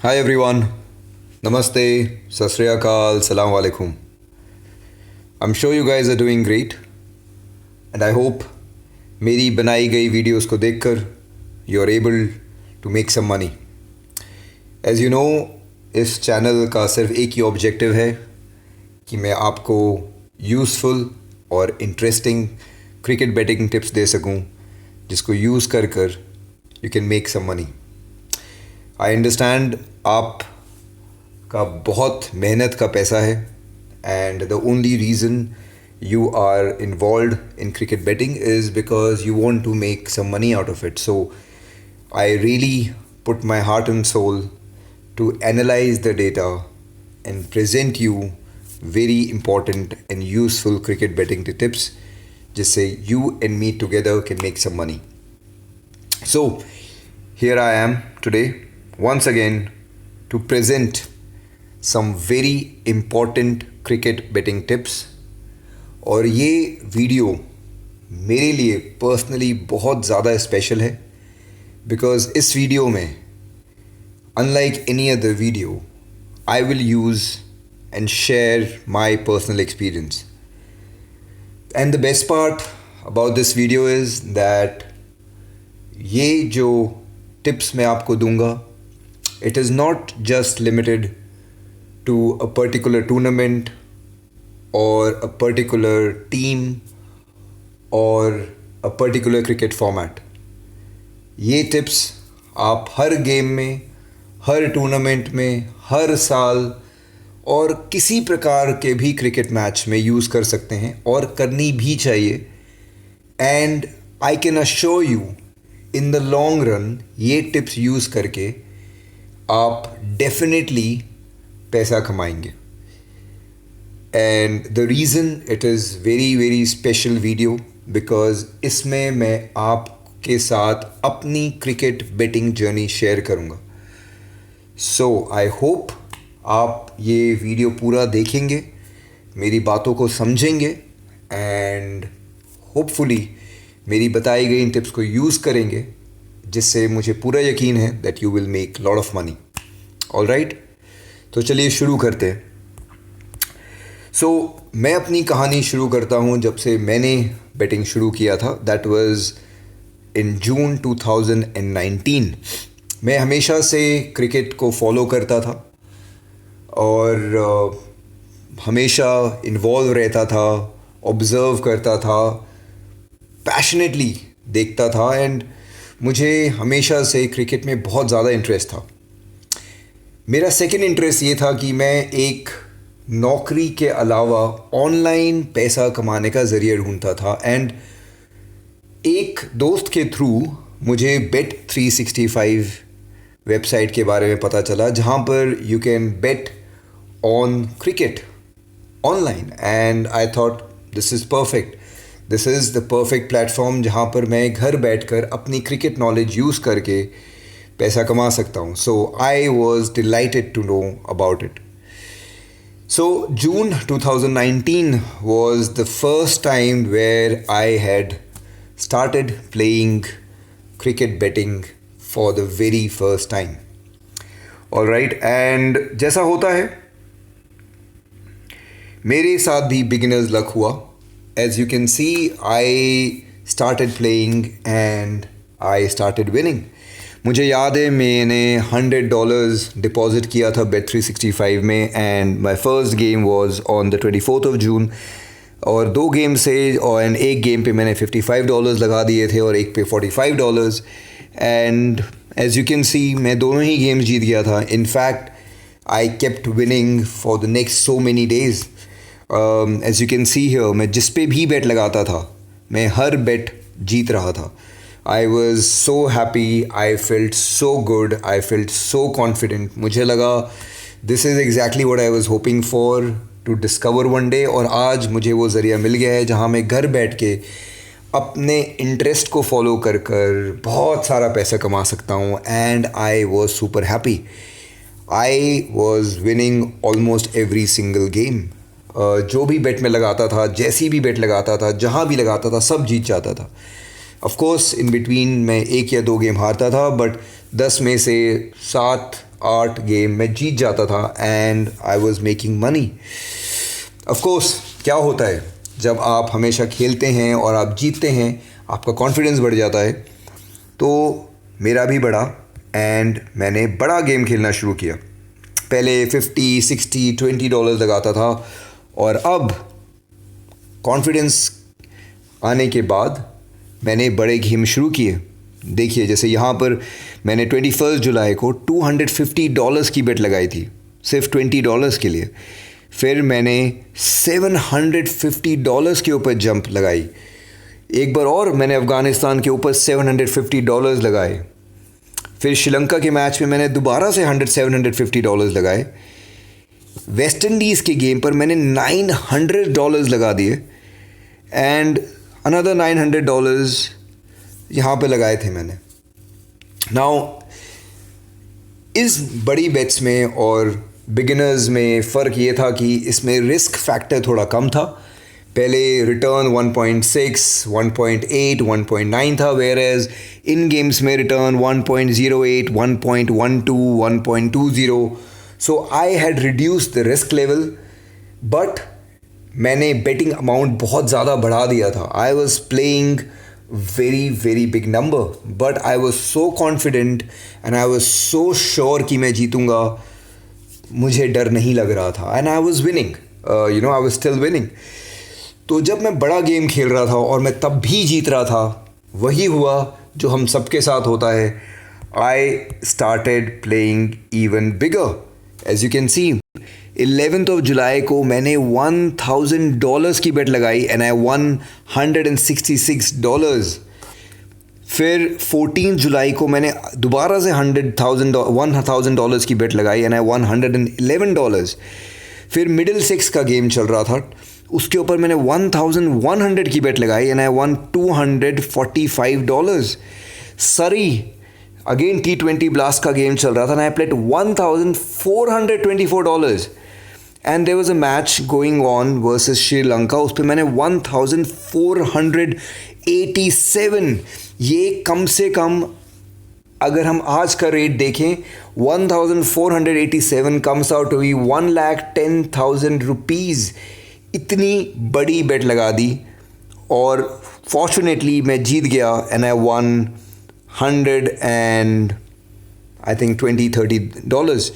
Hi everyone. Namaste, Sat Sri Akal, Salam Alaikum. I'm sure you guys are doing great and I hope मेरी बनाई गई videos को देखकर you are able to make some money. As you know, इस channel का सिर्फ एक ही objective है कि मैं आपको यूज़फुल और इंटरेस्टिंग क्रिकेट बैटिंग टिप्स दे सकूं जिसको यूज़ कर कर you can make some money. I understand आप का बहुत मेहनत का पैसा है and the only reason you are involved in cricket betting is because you want to make some money out of it. So I really put my heart and soul to analyze the data and present you very important and useful cricket betting tips जिससे you and me together can make some money. So here I am today once again to present some very important cricket betting tips. और ये video मेरे लिए personally बहुत ज़्यादा special है because इस video में unlike any other video I will use and share my personal experience. And the best part about this video is that ये जो टिप्स मैं आपको दूंगा it is not just limited to a particular tournament or a particular team or a particular cricket format. ये tips आप हर game में, हर tournament में, हर साल और किसी प्रकार के भी क्रिकेट मैच में यूज़ कर सकते हैं और करनी भी चाहिए. And I can assure you in the long run ये टिप्स यूज़ करके आप डेफिनेटली पैसा कमाएंगे. And the reason it is very special video because इसमें मैं आपके साथ अपनी क्रिकेट बेटिंग जर्नी शेयर करूँगा. सो आई होप आप ये वीडियो पूरा देखेंगे, मेरी बातों को समझेंगे एंड होपफुली मेरी बताई गई इन टिप्स को यूज़ करेंगे जिससे मुझे पूरा यकीन है that you will make lot of money. Alright, तो चलिए शुरू करते हैं. सो मैं अपनी कहानी शुरू करता हूँ जब से मैंने बैटिंग शुरू किया था. दैट वाज इन जून 2019. मैं हमेशा से क्रिकेट को फॉलो करता था और हमेशा इन्वॉल्व रहता था, ऑब्ज़र्व करता था, पैशनेटली देखता था एंड मुझे हमेशा से क्रिकेट में बहुत ज़्यादा इंटरेस्ट था. मेरा सेकंड इंटरेस्ट ये था कि मैं एक नौकरी के अलावा ऑनलाइन पैसा कमाने का ज़रिया ढूंढता था एंड एक दोस्त के थ्रू मुझे Bet365 वेबसाइट के बारे में पता चला जहां पर you can bet on cricket online. And I thought this is perfect, this is the perfect platform जहां पर मैं घर बैठकर अपनी क्रिकेट नॉलेज यूज़ करके पैसा कमा सकता हूं. So I was delighted to know about it. So June 2019 was the first time where I had started playing cricket betting for the very first time. Alright, and जैसा होता है मेरे साथ भी beginner's luck हुआ. As you can see, I started playing and I started winning. मुझे याद है मैंने $100 डिपॉजिट किया था Bet365 में and my first game was on the 24th of June. और दो गेम से और एक गेम पे मैंने $55 लगा दिए थे और एक पे $45. And as you can see मैं दोनों ही गेम्स जीत गया था. In fact I kept winning for the next so many days. As you can see here मैं जिस पे भी बेट लगाता था मैं हर बेट जीत रहा था. I was so happy, I felt so good, I felt so confident. मुझे लगा this is exactly what I was hoping for to discover one day. और आज मुझे वो ज़रिया मिल गया है जहाँ मैं घर बैठ के अपने इंटरेस्ट को फॉलो कर कर बहुत सारा पैसा कमा सकता हूँ. And I was super happy. I was winning almost every single game. जो भी बेट में लगाता था, जैसी भी बेट लगाता था, जहाँ भी लगाता था, सब जीत जाता था. ऑफ कोर्स इन बिटवीन मैं एक या दो गेम हारता था बट 10 में से 7 आठ गेम मैं जीत जाता था and I was making money. Of course क्या होता है जब आप हमेशा खेलते हैं और आप जीतते हैं, आपका कॉन्फिडेंस बढ़ जाता है। तो मेरा भी बढ़ा एंड मैंने बड़ा गेम खेलना शुरू किया। पहले 50, 60, $20 लगाता था और अब कॉन्फिडेंस आने के बाद मैंने बड़े गेम शुरू किए। देखिए जैसे यहाँ पर मैंने 21 जुलाई को $250 की बेट लगाई थी, सिर्फ $20 के लिए। फिर मैंने $750 के ऊपर जंप लगाई। एक बार और मैंने अफ़गानिस्तान के ऊपर $750 लगाए। फिर श्रीलंका के मैच में मैंने दोबारा से $750 लगाए। वेस्ट इंडीज़ के गेम पर मैंने $900 लगा दिए एंड अनदर $900 यहाँ पे लगाए थे मैंने। नाउ इस बड़ी बेट्स में और बिगिनर्स में फ़र्क ये था कि इसमें रिस्क फैक्टर थोड़ा कम था। पहले रिटर्न 1.6, 1.8, 1.9 था, वेयर एज इन गेम्स में return 1.08, 1.12, 1.20। So I had reduce the risk level, but मैंने बेटिंग अमाउंट बहुत ज़्यादा बढ़ा दिया था। I was playing very very big number, but I was so confident and I was so sure कि मैं जीतूंगा, मुझे डर नहीं लग रहा था and I was winning, I was still winning। तो जब मैं बड़ा गेम खेल रहा था और मैं तब भी जीत रहा था, वही हुआ जो हम सबके साथ होता है। I started playing even bigger, as you can see। 11th of July को मैंने $1,000 की बेट लगाई एंड आई won $166। फिर 14 जुलाई को मैंने दोबारा से $1,000 की बेट लगाई एंड आई won $111। फिर मिडिल सिक्स का गेम चल रहा था, उसके ऊपर मैंने 1,100 की बेट लगाई एंड आई won $245। सरी अगेन T20 ब्लास्ट का गेम चल रहा था, I played $1,424 and there was a match going on versus Sri Lanka, उस पर मैंने 1,487। ये कम से कम अगर हम आज का रेट देखें 1,487 comes out to be 1,10,000 rupees. इतनी बड़ी बेट लगा दी और फॉर्चुनेटली मैं जीत गया and I won 100 and I think $20-30।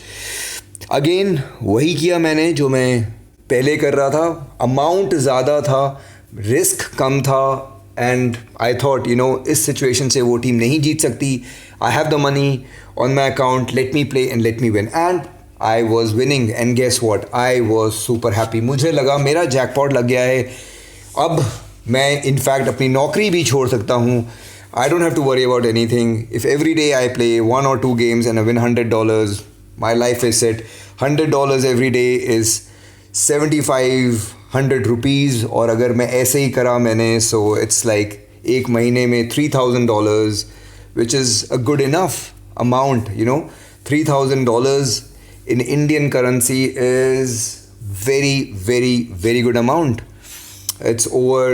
Again वही किया मैंने जो मैं पहले कर रहा था। अमाउंट ज़्यादा था, रिस्क कम था एंड आई थॉट इस सिचुएशन से वो टीम नहीं जीत सकती। I have the money on my account, let me play and let me win and I was winning and guess what, I was super happy. मुझे लगा मेरा जैकपॉट लग गया है, अब मैं इनफैक्ट अपनी नौकरी भी छोड़ सकता हूँ। I don't have to worry about anything. If every day I play 1 or 2 games and I win $100, my life is set। $100 every day is 7,500 rupees। और अगर मैं ऐसे ही करा मैंने, so it's like एक महीने में $3,000, which is a good enough amount, $3,000 in Indian currency is very, very, very good amount। It's over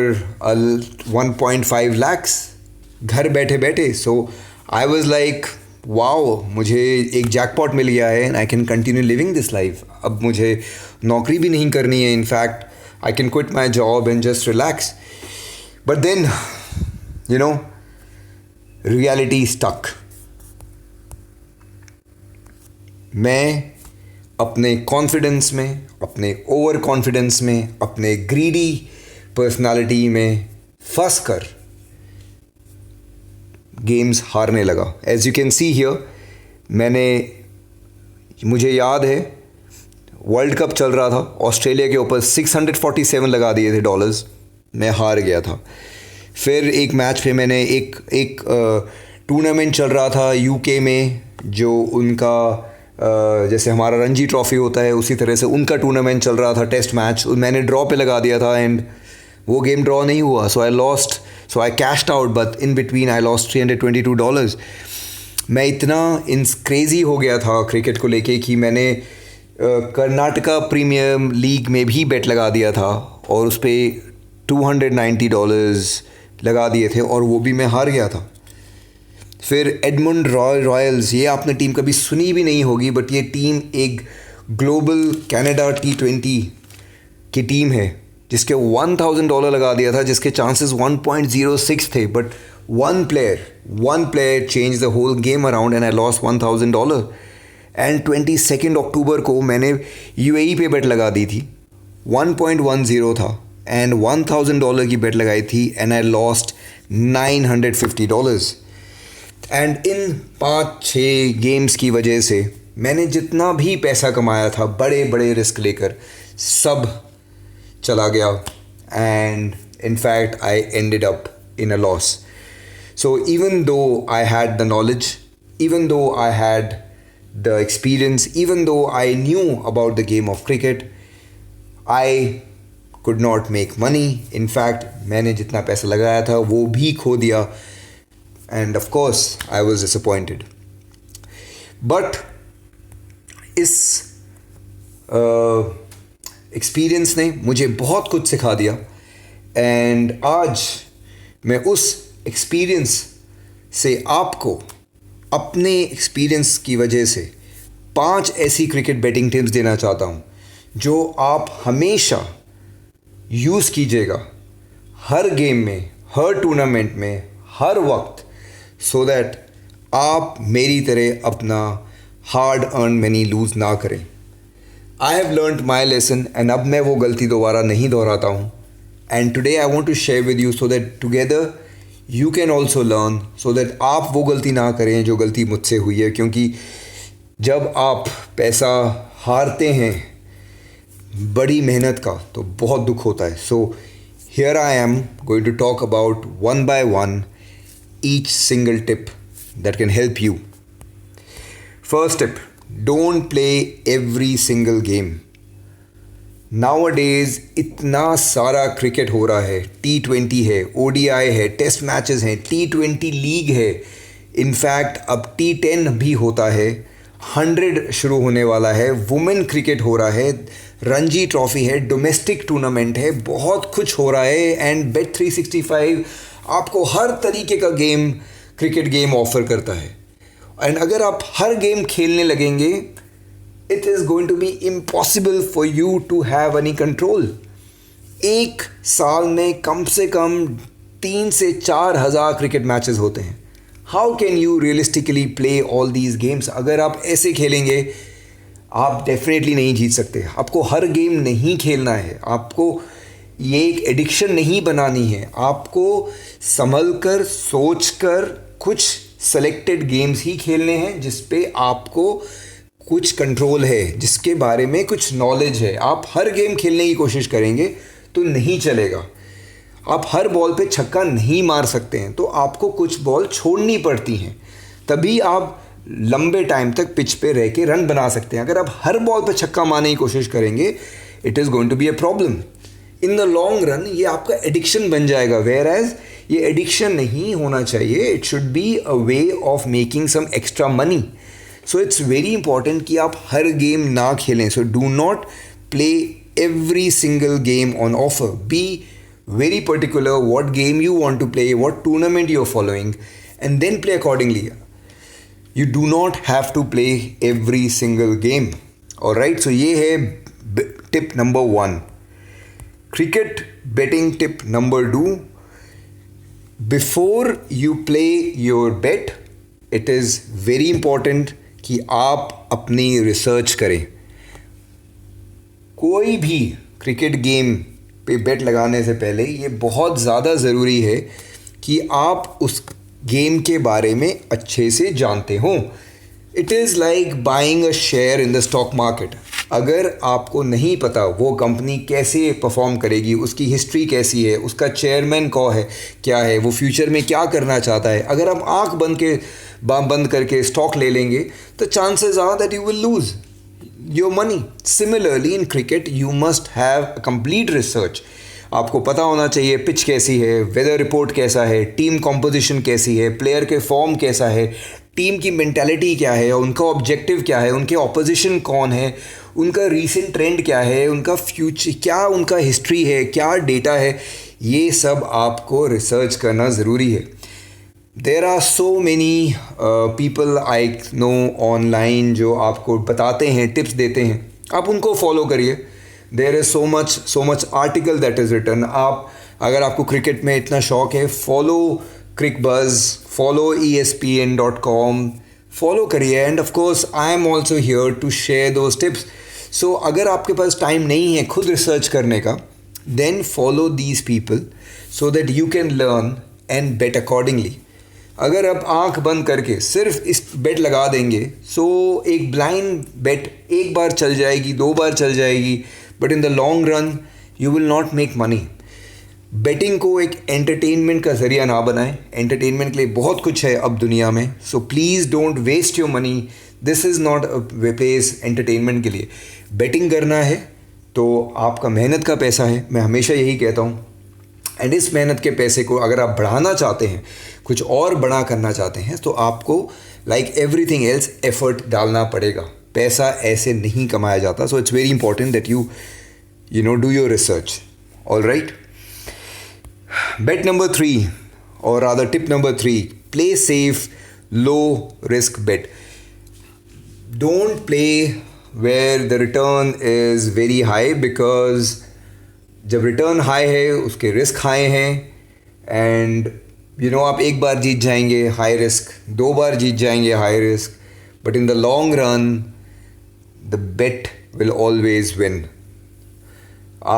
1.5 lakhs घर बैठे बैठे। So I was like wow, मुझे एक जैकपॉट मिल गया है and I can continue living this life. अब मुझे नौकरी भी नहीं करनी है, in fact I can quit my job and just relax. But then reality stuck. मैं अपने कॉन्फिडेंस में, अपने ओवर कॉन्फिडेंस में, अपने ग्रीडी पर्सनालिटी में फंस कर गेम्स हारने लगा। As you can see here, मुझे याद है वर्ल्ड कप चल रहा था, ऑस्ट्रेलिया के ऊपर 647 लगा दिए थे डॉलर्स, मैं हार गया था। फिर एक मैच पे मैंने एक टूर्नामेंट चल रहा था यूके में, जो उनका जैसे हमारा रणजी ट्रॉफी होता है उसी तरह से उनका टूर्नामेंट चल रहा था, टेस्ट मैच। मैंने ड्रॉ पे लगा दिया था एंड वो गेम ड्रॉ नहीं हुआ, so I lost. So I cashed out, but in between I lost $322। मैं इतना क्रेज़ी हो गया था क्रिकेट को लेके कि मैंने कर्नाटका प्रीमियर लीग में भी बेट लगा दिया था और उस पर $290 लगा दिए थे और वो भी मैं हार गया था। फिर एडमंड रॉयल्स, ये आपने टीम कभी सुनी भी नहीं होगी, बट ये टीम एक ग्लोबल कनाडा T20 की टीम है जिसके $1,000 लगा दिया था, जिसके चांसेस 1.06 थे, but one player change the whole game around and I lost $1,000. And 22 October को मैंने UAE पे बेट लगा दी थी, 1.10 था एंड $1,000 की बेट लगाई थी and I lost $950. And in 5-6 games की वजह से मैंने जितना भी पैसा कमाया था बड़े बड़े रिस्क लेकर, सब चला गया and in fact I ended up in a loss. So even though I had the knowledge, even though I had the experience, even though I knew about the game of cricket, I could not make money. In fact मैंने जितना पैसा लगाया था वो भी खो दिया and of course I was disappointed. But इस एक्सपीरियंस ने मुझे बहुत कुछ सिखा दिया एंड आज मैं उस एक्सपीरियंस से आपको अपने एक्सपीरियंस की वजह से 5 ऐसी क्रिकेट बेटिंग टिप्स देना चाहता हूँ जो आप हमेशा यूज़ कीजिएगा हर गेम में, हर टूर्नामेंट में, हर वक्त, सो दैट आप मेरी तरह अपना हार्ड अर्न मनी लूज़ ना करें. I have learned my lesson and अब मैं वो गलती दोबारा नहीं दोहराता हूँ. And today I want to share with you so that together you can also learn, so that आप वो गलती ना करें जो गलती मुझसे हुई है. क्योंकि जब आप पैसा हारते हैं बड़ी मेहनत का तो बहुत दुख होता है. So here I am going to talk about one by one each single tip that can help you. First tip, don't play every single game. Nowadays इतना सारा क्रिकेट हो रहा है, T20 है, ODI है, टेस्ट मैचेस हैं, T20 league है, in fact अब T10 भी होता है, 100 शुरू होने वाला है, वुमेन क्रिकेट हो रहा है, रणजी ट्रॉफी है, डोमेस्टिक टूर्नामेंट है, बहुत कुछ हो रहा है एंड Bet365 आपको हर तरीके का गेम, क्रिकेट गेम ऑफर करता है. एंड अगर आप हर गेम खेलने लगेंगे, it is going to be impossible for you to have any control. एक साल में कम से कम 3 से 4 हज़ार क्रिकेट मैचेस होते हैं. How can you realistically play all these games? अगर आप ऐसे खेलेंगे आप डेफिनेटली नहीं जीत सकते. आपको हर गेम नहीं खेलना है, आपको ये एक एडिक्शन नहीं बनानी है. आपको संभल कर, सोच कर कुछ सेलेक्टेड गेम्स ही खेलने हैं जिस पे आपको कुछ कंट्रोल है, जिसके बारे में कुछ नॉलेज है. आप हर गेम खेलने की कोशिश करेंगे तो नहीं चलेगा. आप हर बॉल पे छक्का नहीं मार सकते हैं, तो आपको कुछ बॉल छोड़नी पड़ती हैं, तभी आप लंबे टाइम तक पिच पे रह के रन बना सकते हैं. अगर आप हर बॉल पे छक्का मारने की कोशिश करेंगे, it is going to be a problem. In the long run ये आपका एडिक्शन बन जाएगा, वेयर एज ये एडिक्शन नहीं होना चाहिए. It should be a way of making some extra money. So it's very important कि आप हर गेम ना खेलें. So do not play every single game on offer. Be very particular what game you want to play, what tournament you are following, and then play accordingly. You do not have to play every single game. Alright, so ये है tip number 1. Cricket betting tip number 2. Before you play your bet, it is very important कि आप अपनी research करें. कोई भी cricket game पे बेट लगाने से पहले ये बहुत ज़्यादा ज़रूरी है कि आप उस गेम के बारे में अच्छे से जानते हों. It is like buying a share in the stock market. अगर आपको नहीं पता वो कंपनी कैसे परफॉर्म करेगी, उसकी हिस्ट्री कैसी है, उसका चेयरमैन कौन है, क्या है, वो फ्यूचर में क्या करना चाहता है, अगर आप आंख बंद करके स्टॉक ले लेंगे तो chances are that you will lose your money. Similarly in cricket you must have complete research. आपको पता होना चाहिए पिच कैसी है, वेदर रिपोर्ट कैसा है, टीम कॉम्पोजिशन कैसी है, प्लेयर के फॉर्म कैसा है, टीम की मेंटालिटी क्या है, उनका ऑब्जेक्टिव क्या है, उनके ऑपोजिशन कौन है, उनका रीसेंट ट्रेंड क्या है, उनका फ्यूचर क्या, उनका हिस्ट्री है, क्या डेटा है. ये सब आपको रिसर्च करना ज़रूरी है. There are so many people I know online जो आपको बताते हैं, टिप्स देते हैं, आप उनको फॉलो करिए. There is so much article that is written. आप अगर आपको क्रिकेट में इतना शौक है, follow Cricbuzz, follow ESPN.com, follow करिए. And of course I am also here to share those tips. So अगर आपके पास टाइम नहीं है खुद रिसर्च करने का, then follow these people so that you can learn and bet accordingly. अगर आप आंख बंद करके सिर्फ इस बेट लगा देंगे, सो एक ब्लाइंड बेट एक बार चल जाएगी, 2 बार चल जाएगी, but in the long run you will not make money. Betting को एक एंटरटेनमेंट का ज़रिया ना बनाएं. एंटरटेनमेंट के लिए बहुत कुछ है अब दुनिया में. So please don't waste your money. This is not a place entertainment के लिए. बेटिंग करना है तो आपका मेहनत का पैसा है, मैं हमेशा यही कहता हूँ. एंड इस मेहनत के पैसे को अगर आप बढ़ाना चाहते हैं, कुछ और बड़ा करना चाहते हैं, तो आपको लाइक एवरीथिंग एल्स एफर्ट डालना पड़ेगा. पैसा ऐसे नहीं कमाया जाता. सो it's very important that you know do your research. All right. Bet number 3, or rather tip number 3, play safe, low risk bet. Don't play where the return is very high, because जब return high है उसके risk high हैं. And आप एक बार जीत जाएंगे high risk, 2 बार जीत जाएंगे high risk, but in the long run the bet will always win.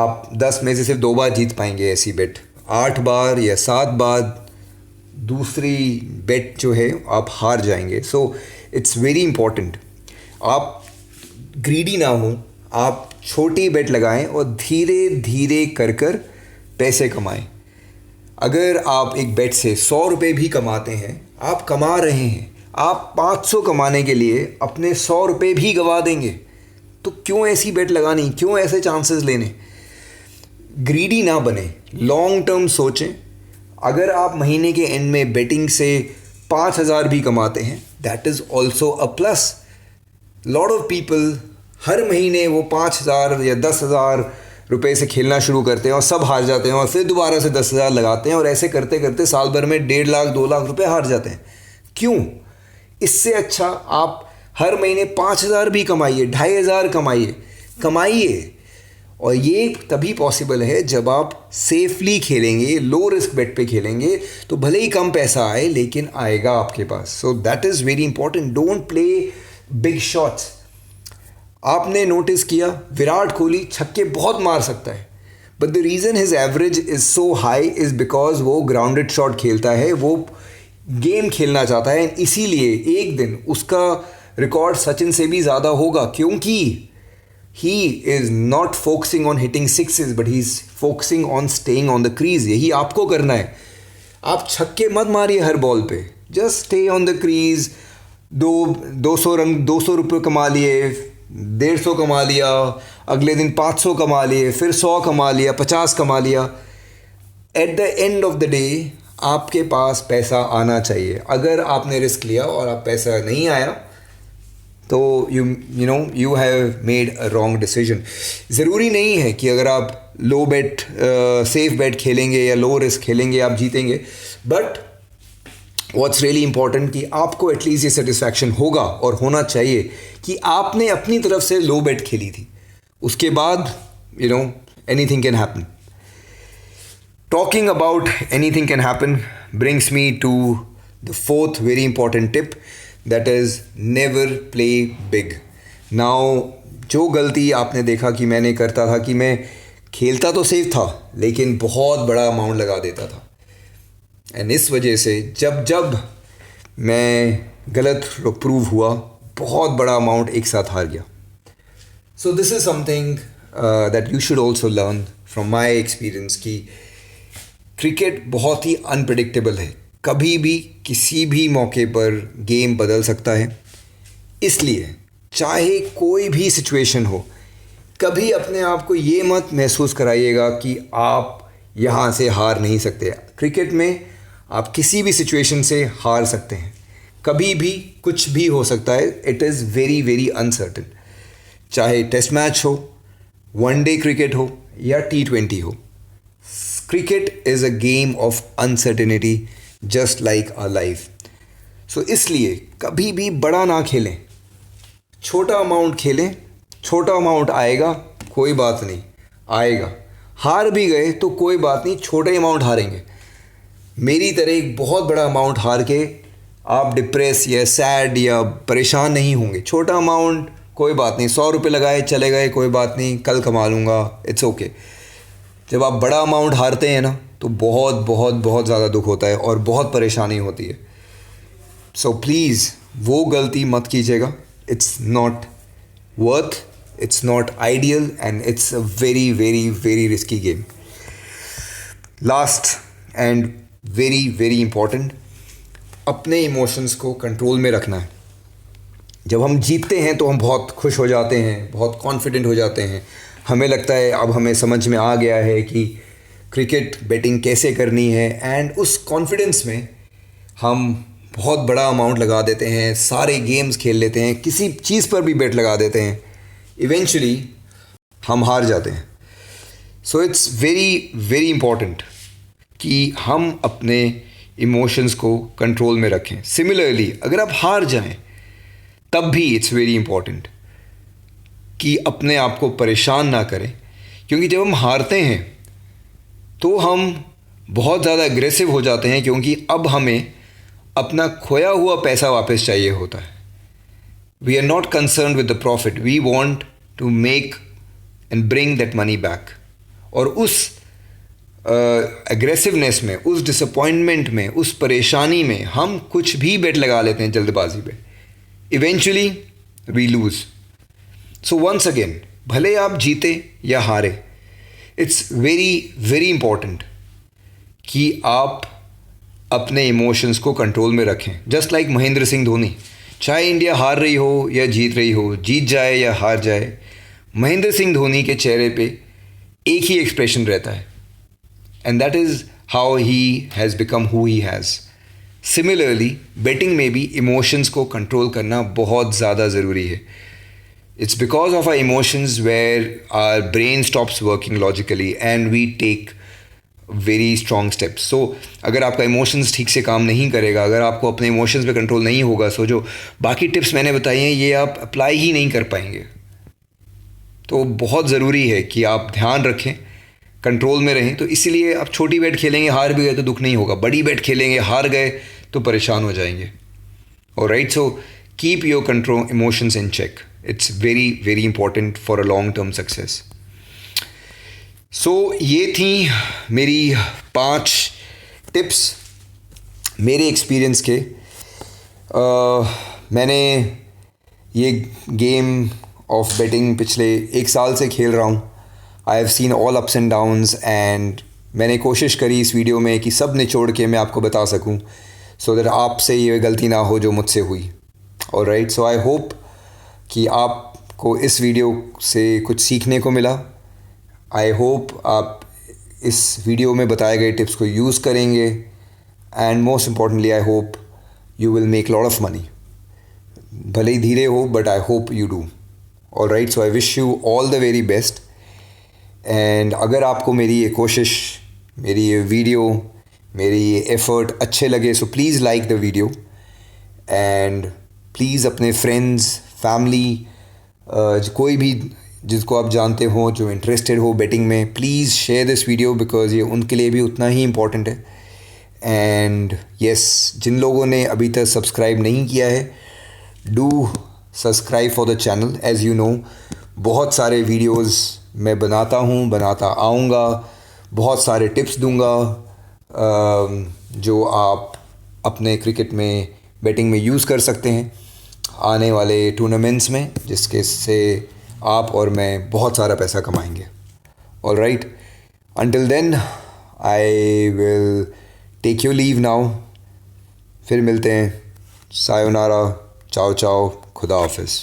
आप 10 में से सिर्फ 2 बार जीत पाएंगे ऐसी बेट. 8 बार या 7 बार दूसरी बेट जो है आप हार जाएंगे. सो इट्स वेरी इंपॉर्टेंट आप ग्रीडी ना हो. आप छोटी बेट लगाएं और धीरे धीरे कर पैसे कमाएं. अगर आप एक बेट से 100 रुपये भी कमाते हैं, आप कमा रहे हैं, आप 500 कमाने के लिए अपने 100 रुपये भी गंवा देंगे. तो क्यों ऐसी बेट लगानी, क्यों ऐसे चांसेस लेने. ग्रीडी ना बने, लॉन्ग टर्म सोचें. अगर आप महीने के एंड में बेटिंग से 5,000 भी कमाते हैं, that is also a plus. Lot of people हर महीने वो 5,000 या 10,000 रुपये से खेलना शुरू करते हैं और सब हार जाते हैं, और फिर दोबारा से 10,000 लगाते हैं, और ऐसे करते करते साल भर में 1.5 लाख 2 लाख रुपए हार जाते हैं. क्यों. इससे अच्छा आप हर महीने 5,000 भी कमाइए, 2,500 कमाइए. और ये तभी पॉसिबल है जब आप सेफली खेलेंगे, लो रिस्क बेट पे खेलेंगे. तो भले ही कम पैसा आए, लेकिन आएगा आपके पास. So that is very important. Don't play big shots. आपने नोटिस किया विराट कोहली छक्के बहुत मार सकता है, but the reason his average is so high is because वो ग्राउंडेड शॉट खेलता है, वो गेम खेलना चाहता है. इसीलिए एक दिन उसका रिकॉर्ड सचिन से भी ज़्यादा होगा, क्योंकि he is not focusing on hitting sixes, but he's focusing on staying on the crease. यही आपको करना है. आप छक्के मत मारिए हर बॉल पे, just stay on the crease. 200 रुपये कमा लिए, 150 कमा लिया, अगले दिन 500 कमा लिए, फिर 100 कमा लिया, 50 कमा लिया. At the end of the day आपके पास पैसा आना चाहिए. अगर आपने रिस्क लिया और आप पैसा नहीं आया, तो you have made a wrong decision. ज़रूरी नहीं है कि अगर आप लो बेट सेफ बेट खेलेंगे या लो रिस्क खेलेंगे आप जीतेंगे, बट व्हाट्स रियली इंपॉर्टेंट कि आपको एटलीस्ट ये सेटिस्फैक्शन होगा और होना चाहिए कि आपने अपनी तरफ से लो बेट खेली थी. उसके बाद anything can happen. Talking about anything can happen brings me to the 4th very important tip, that is never play big. Now जो गलती आपने देखा कि मैंने करता था कि मैं खेलता तो सेफ था लेकिन बहुत बड़ा अमाउंट लगा देता था, एंड इस वजह से जब मैं गलत प्रूव हुआ, बहुत बड़ा अमाउंट एक साथ हार गया. So this is something that you should also learn from my experience कि क्रिकेट बहुत ही अनप्रिडिक्टेबल है. कभी भी किसी भी मौके पर गेम बदल सकता है. इसलिए चाहे कोई भी सिचुएशन हो, कभी अपने आप को ये मत महसूस कराइएगा कि आप यहाँ से हार नहीं सकते. क्रिकेट में आप किसी भी सिचुएशन से हार सकते हैं. कभी भी कुछ भी हो सकता है. It is very very uncertain. चाहे टेस्ट मैच हो, वनडे क्रिकेट हो या T20 हो, cricket is a game of uncertainty. Just like a life. So इसलिए कभी भी बड़ा ना खेलें, छोटा अमाउंट खेलें। छोटा अमाउंट आएगा, कोई बात नहीं, आएगा। हार भी गए तो कोई बात नहीं, छोटे अमाउंट हारेंगे। मेरी तरह एक बहुत बड़ा अमाउंट हार के आप डिप्रेस या सैड या परेशान नहीं होंगे। छोटा अमाउंट कोई बात नहीं, 100 रुपये लगाए चले गए, कोई बात नहीं, कल कमा लूँगा, इट्स ओके। जब आप बड़ा अमाउंट हारते हैं ना तो बहुत बहुत बहुत ज़्यादा दुख होता है और बहुत परेशानी होती है। सो प्लीज़ वो गलती मत कीजिएगा। It's not worth, it's not ideal and it's a very very very risky game. Last and very very important, अपने इमोशंस को कंट्रोल में रखना है। जब हम जीतते हैं तो हम बहुत खुश हो जाते हैं, बहुत कॉन्फिडेंट हो जाते हैं। हमें लगता है अब हमें समझ में आ गया है कि क्रिकेट बेटिंग कैसे करनी है, एंड उस कॉन्फिडेंस में हम बहुत बड़ा अमाउंट लगा देते हैं, सारे गेम्स खेल लेते हैं, किसी चीज़ पर भी बेट लगा देते हैं। इवेंचुअली हम हार जाते हैं। सो इट्स वेरी वेरी इम्पॉर्टेंट कि हम अपने इमोशंस को कंट्रोल में रखें। सिमिलरली अगर आप हार जाएं तब भी इट्स वेरी इम्पॉर्टेंट कि अपने आप को परेशान ना करें, क्योंकि जब हम हारते हैं तो हम बहुत ज़्यादा एग्रेसिव हो जाते हैं, क्योंकि अब हमें अपना खोया हुआ पैसा वापस चाहिए होता है। We are not concern with the profit, we want to make and bring that money back. और उस एग्रेसिवनेस में, उस डिसअपॉइंटमेंट में, उस परेशानी में हम कुछ भी बेट लगा लेते हैं जल्दबाजी में। Eventually we lose. So once again, भले आप जीते या हारे, इट्स वेरी वेरी इंपॉर्टेंट कि आप अपने इमोशंस को कंट्रोल में रखें। जस्ट लाइक महेंद्र सिंह धोनी, चाहे इंडिया हार रही हो या जीत रही हो, जीत जाए या हार जाए, महेंद्र सिंह धोनी के चेहरे पे एक ही एक्सप्रेशन रहता है, and that is how he has become who he has. Similarly betting में भी इमोशंस को कंट्रोल करना बहुत ज़्यादा ज़रूरी है। It's because of our emotions where our brain stops working logically and we take very strong steps. So अगर आपका इमोशंस ठीक से काम नहीं करेगा, अगर आपको अपने इमोशंस पे कंट्रोल नहीं होगा, सो जो बाकी टिप्स मैंने बताई हैं ये आप अप्लाई ही नहीं कर पाएंगे। तो बहुत ज़रूरी है कि आप ध्यान रखें, कंट्रोल में रहें। तो इसीलिए आप छोटी बेट खेलेंगे, हार भी गए तो दुख नहीं होगा। बड़ी बेट खेलेंगे, हार गए तो परेशान हो जाएंगे। और right, so keep your control emotions in check. It's very very important for a long term success. So ये थी मेरी 5 टिप्स मेरे एक्सपीरियंस के। मैंने ये गेम ऑफ बेटिंग पिछले 1 साल से खेल रहा हूँ। I have seen all ups and downs, and मैंने कोशिश करी इस वीडियो में कि सब निचोड़ के मैं आपको बता सकूँ, सो दैट आपसे ये गलती ना हो जो मुझसे हुई। और राइट, सो आई होप कि आपको इस वीडियो से कुछ सीखने को मिला। आई होप आप इस वीडियो में बताए गए टिप्स को यूज़ करेंगे, and most importantly I hope you will make lot of money. भले ही धीरे हो, but I hope you do. All right, so I wish you all the very best. And अगर आपको मेरी ये कोशिश, मेरी ये वीडियो, मेरी ये एफ़र्ट अच्छे लगे, so please like the video, and please अपने फ्रेंड्स, फैमिली, कोई भी जिसको आप जानते हो जो इंटरेस्टेड हो बेटिंग में, please share this video, because ये उनके लिए भी उतना ही इम्पॉर्टेंट है। एंड यस, जिन लोगों ने अभी तक सब्सक्राइब नहीं किया है, do subscribe for the channel. As you know, बहुत सारे वीडियोज़ मैं बनाता हूँ, बनाता आऊँगा, बहुत सारे टिप्स दूँगा जो आप अपने क्रिकेट में बेटिंग में यूज़ कर सकते हैं आने वाले टूर्नामेंट्स में, जिसके से आप और मैं बहुत सारा पैसा कमाएंगे। All right, until then I will take you leave now. फिर मिलते हैं। सायोनारा, चाओ चाओ, खुदा हाफिज़।